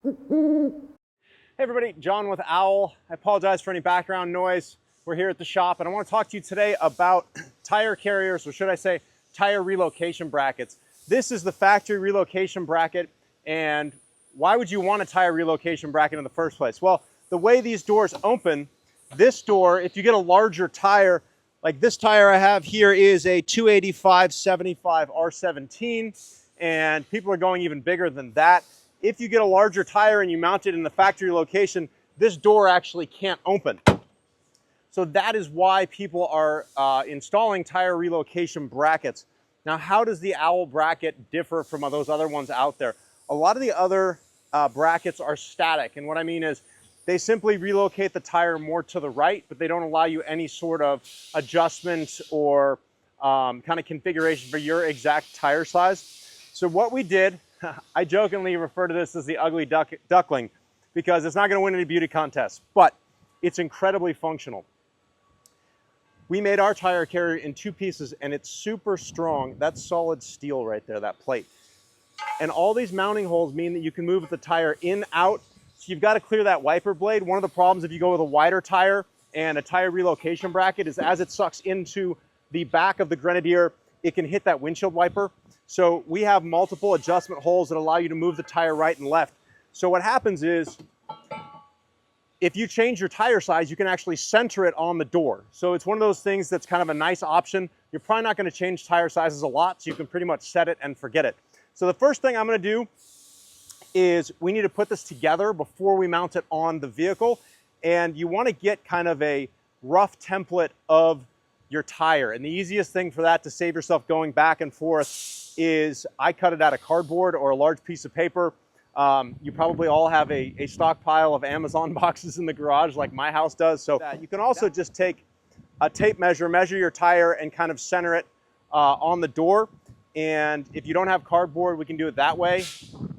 Hey everybody, John with Owl. I apologize for any background noise. We're here at the shop and I want to talk to you today about tire carriers, or should I say tire relocation brackets. This is the factory relocation bracket, and why would you want a tire relocation bracket in the first place? Well, the way these doors open, this door, if you get a larger tire, like this tire I have here is a 285/75 R17, and people are going even bigger than that. If you get a larger tire and you mount it in the factory location, this door actually can't open. So that is why people are installing tire relocation brackets. Now, how does the Owl bracket differ from those other ones out there? A lot of the other brackets are static, and what I mean is they simply relocate the tire more to the right, but they don't allow you any sort of adjustment or kind of configuration for your exact tire size. So what we did, I jokingly refer to this as the ugly duckling because it's not going to win any beauty contests, but it's incredibly functional. We made our tire carrier in two pieces and it's super strong. That's solid steel right there, that plate. And all these mounting holes mean that you can move the tire in, out. So you've got to clear that wiper blade. One of the problems if you go with a wider tire and a tire relocation bracket is as it sucks into the back of the Grenadier, it can hit that windshield wiper. So we have multiple adjustment holes that allow you to move the tire right and left. So what happens is, if you change your tire size, you can actually center it on the door. So it's one of those things that's kind of a nice option. You're probably not going to change tire sizes a lot, so you can pretty much set it and forget it. So the first thing I'm going to do is we need to put this together before we mount it on the vehicle. And you want to get kind of a rough template of your tire. And the easiest thing for that to save yourself going back and forth is I cut it out of cardboard or a large piece of paper. You probably all have a stockpile of Amazon boxes in the garage like my house does. So you can also just take a tape measure, measure your tire and kind of center it on the door. And if you don't have cardboard, we can do it that way.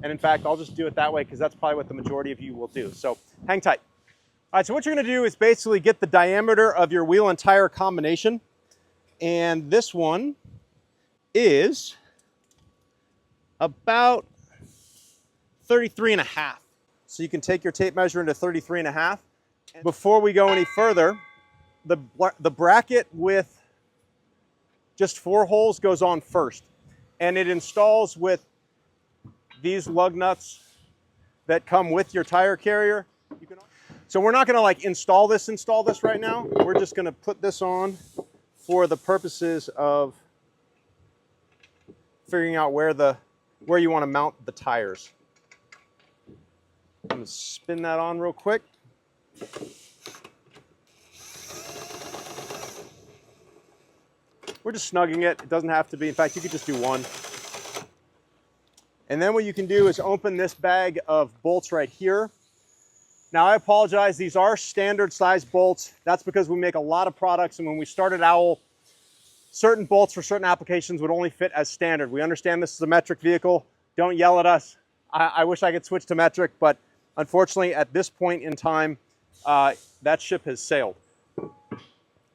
And in fact, I'll just do it that way because that's probably what the majority of you will do. So hang tight. All right, so what you're going to do is basically get the diameter of your wheel and tire combination. And this one is about 33.5. So you can take your tape measure into 33.5. Before we go any further, the bracket with just 4 holes goes on first. And it installs with these lug nuts that come with your tire carrier. So we're not going to like install this right now. We're just going to put this on for the purposes of figuring out where you want to mount the tires. I'm going to spin that on real quick. We're just snugging it. It doesn't have to be. In fact, you could just do one. And then what you can do is open this bag of bolts right here. Now, I apologize. These are standard size bolts. That's because we make a lot of products. And when we started Owl, certain bolts for certain applications would only fit as standard. We understand this is a metric vehicle. Don't yell at us. I wish I could switch to metric, but unfortunately, at this point in time, that ship has sailed.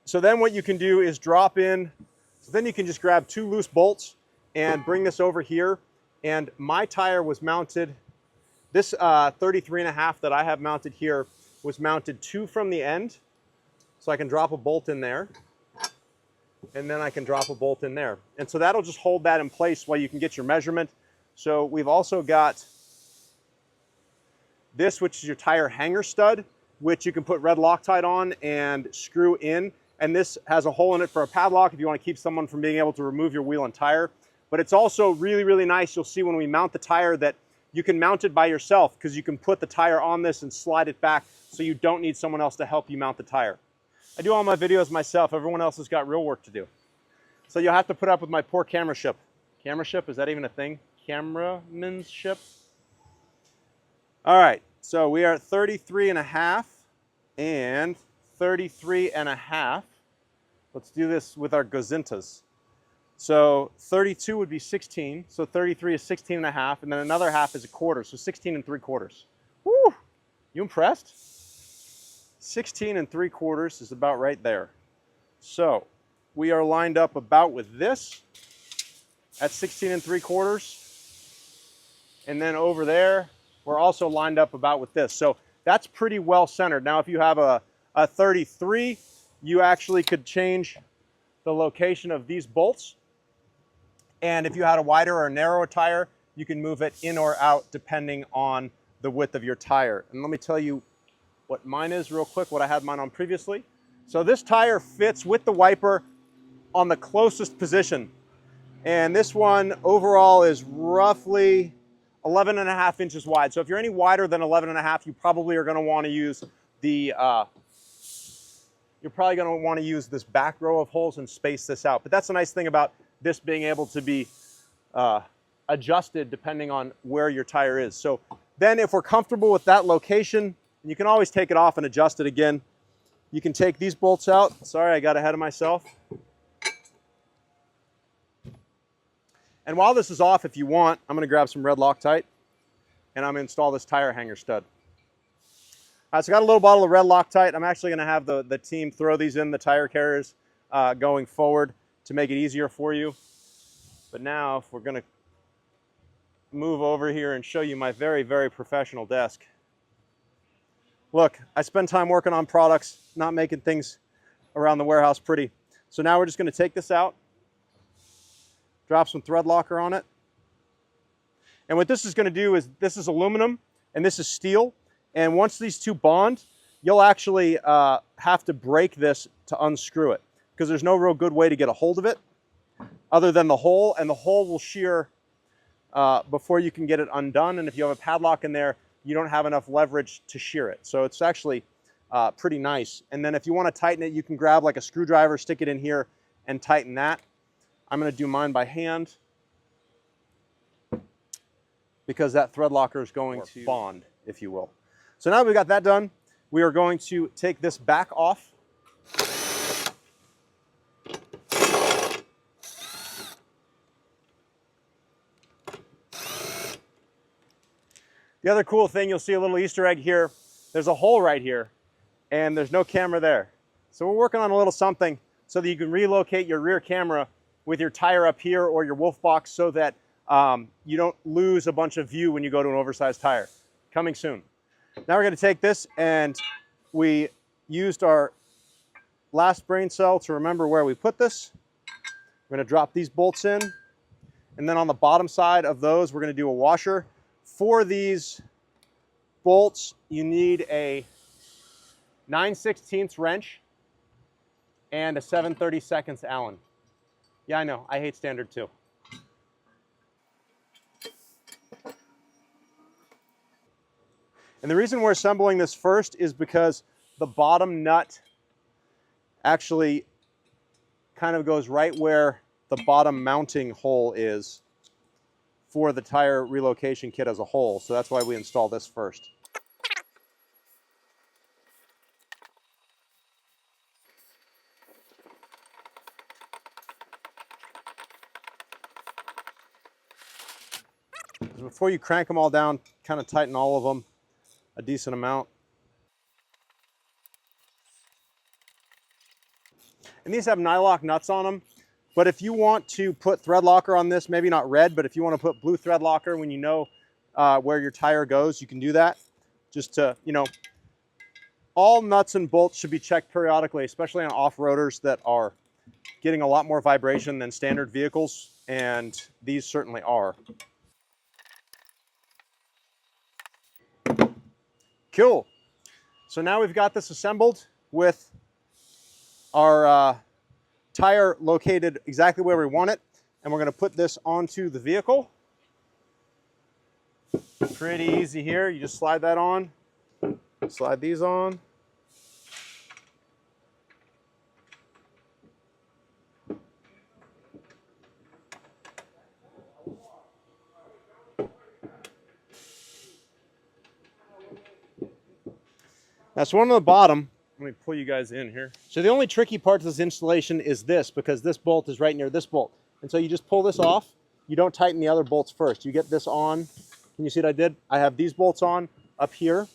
So then what you can do is drop in. So then you can just grab 2 loose bolts and bring this over here. And my tire was mounted, this 33.5 that I have mounted here was mounted 2 from the end. So I can drop a bolt in there. And then I can drop a bolt in there. And so that'll just hold that in place while you can get your measurement. So we've also got this, which is your tire hanger stud, which you can put red Loctite on and screw in. And this has a hole in it for a padlock if you want to keep someone from being able to remove your wheel and tire. But it's also really, really nice. You'll see when we mount the tire that you can mount it by yourself because you can put the tire on this and slide it back so you don't need someone else to help you mount the tire. I do all my videos myself. Everyone else has got real work to do. So you'll have to put up with my poor cameramanship. Cameramanship, is that even a thing? Cameramanship? All right, so we are at 33.5 and 33.5. Let's do this with our gazintas. So 32 would be 16, so 33 is 16.5, and then another half is a quarter, so 16 3/4. Woo! You impressed? 16 3/4 is about right there. So we are lined up about with this at 16 3/4. And then over there we're also lined up about with this. So that's pretty well centered. Now, if you have a 33, you actually could change the location of these bolts. And if you had a wider or narrower tire, you can move it in or out depending on the width of your tire. And let me tell you what mine is real quick, what I had mine on previously. So this tire fits with the wiper on the closest position. And this one overall is roughly 11.5 inches wide. So if you're any wider than 11.5, you probably are going to want to use the, you're probably going to want to use this back row of holes and space this out. But that's the nice thing about this being able to be adjusted depending on where your tire is. So then if we're comfortable with that location, you can always take it off and adjust it again. You can take these bolts out. Sorry, I got ahead of myself. And while this is off, if you want, I'm going to grab some red Loctite and I'm going to install this tire hanger stud. All right, so I got a little bottle of red Loctite. I'm actually going to have the team throw these in the tire carriers going forward to make it easier for you. But now if we're going to move over here and show you my very, very professional desk. Look, I spend time working on products, not making things around the warehouse pretty. So now we're just going to take this out, drop some thread locker on it. And what this is going to do is, this is aluminum and this is steel. And once these two bond, you'll actually have to break this to unscrew it, because there's no real good way to get a hold of it other than the hole, and the hole will shear before you can get it undone. And if you have a padlock in there, you don't have enough leverage to shear it. So it's actually pretty nice. And then if you want to tighten it, you can grab like a screwdriver, stick it in here and tighten that. I'm going to do mine by hand because that thread locker is going to bond, if you will. So now we've got that done, we are going to take this back off. The other cool thing, you'll see a little Easter egg here. There's a hole right here and there's no camera there. So we're working on a little something so that you can relocate your rear camera with your tire up here or your wolf box so that you don't lose a bunch of view when you go to an oversized tire. Coming soon. Now we're going to take this, and we used our last brain cell to remember where we put this. We're going to drop these bolts in, and then on the bottom side of those, we're going to do a washer. For these bolts, you need a 9/16 wrench and a 7/32 Allen. Yeah, I know, I hate standard too. And the reason we're assembling this first is because the bottom nut actually kind of goes right where the bottom mounting hole is for the tire relocation kit as a whole. So that's why we install this first. Before you crank them all down, kind of tighten all of them a decent amount. And these have nylock nuts on them, but if you want to put thread locker on this, maybe not red, but if you want to put blue thread locker when you know where your tire goes, you can do that. Just to, you know, all nuts and bolts should be checked periodically, especially on off-roaders that are getting a lot more vibration than standard vehicles, and these certainly are. Cool. So now we've got this assembled with our tire located exactly where we want it, and we're going to put this onto the vehicle. Pretty easy here. You just slide that on, slide these on. That's one on the bottom. Let me pull you guys in here. So the only tricky part to this installation is this, because this bolt is right near this bolt. And so you just pull this off. You don't tighten the other bolts first. You get this on. Can you see what I did? I have these bolts on up here.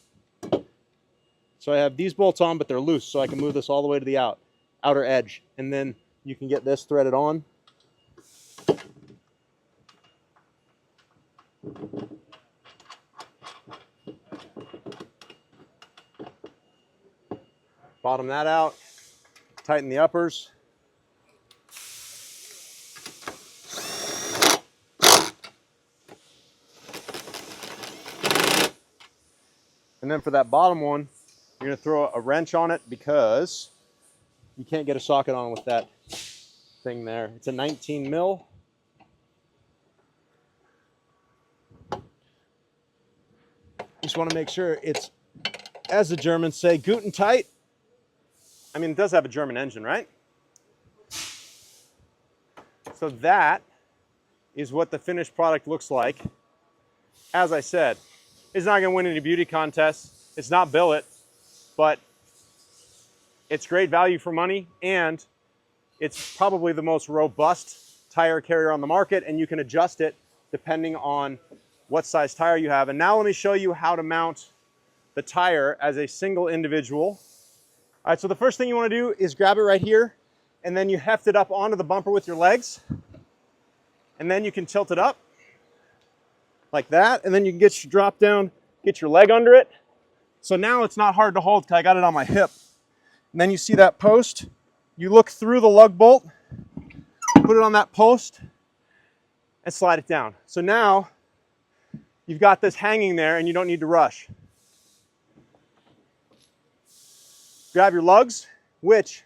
So I have these bolts on, but they're loose, so I can move this all the way to the outer edge. And then you can get this threaded on. Bottom that out, tighten the uppers. And then for that bottom one, you're gonna throw a wrench on it because you can't get a socket on with that thing there. It's a 19 mil. Just want to make sure it's, as the Germans say, guten tight. I mean, it does have a German engine, right? So that is what the finished product looks like. As I said, it's not going to win any beauty contests. It's not billet, but it's great value for money, and it's probably the most robust tire carrier on the market, and you can adjust it depending on what size tire you have. And now let me show you how to mount the tire as a single individual. All right, so the first thing you want to do is grab it right here, and then you heft it up onto the bumper with your legs, and then you can tilt it up like that, and then you can get your drop down, get your leg under it. So now it's not hard to hold because I got it on my hip. And then you see that post, you look through the lug bolt, put it on that post, and slide it down. So now you've got this hanging there and you don't need to rush. Grab your lugs, which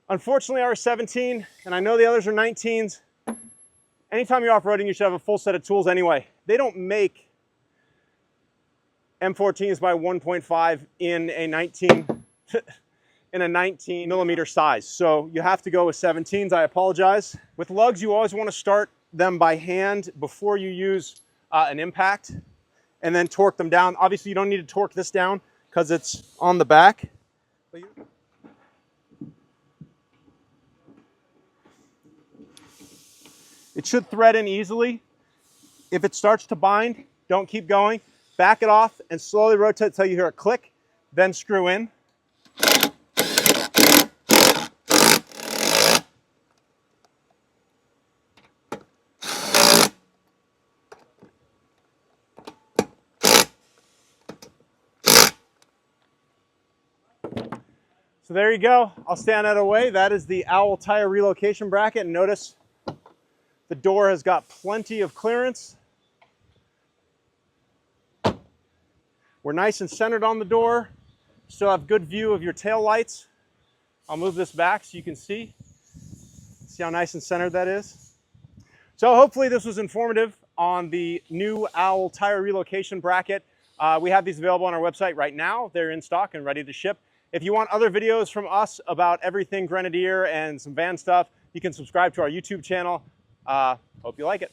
unfortunately are 17, and I know the others are 19s. Anytime you're off-roading, you should have a full set of tools anyway. They don't make M14s by 1.5 in a 19 millimeter size. So you have to go with 17s, I apologize. With lugs, you always want to start them by hand before you use an impact, and then torque them down. Obviously, you don't need to torque this down because it's on the back. It should thread in easily. If it starts to bind, don't keep going. Back it off and slowly rotate until you hear a click, then screw in. So there you go. I'll stand out of the way. That is the Owl Tire Relocation Bracket. Notice the door has got plenty of clearance. We're nice and centered on the door. Still have good view of your tail lights. I'll move this back so you can see. See how nice and centered that is? So hopefully this was informative on the new Owl Tire Relocation Bracket. We have these available on our website right now. They're in stock and ready to ship. If you want other videos from us about everything Grenadier and some van stuff, you can subscribe to our YouTube channel. Hope you like it.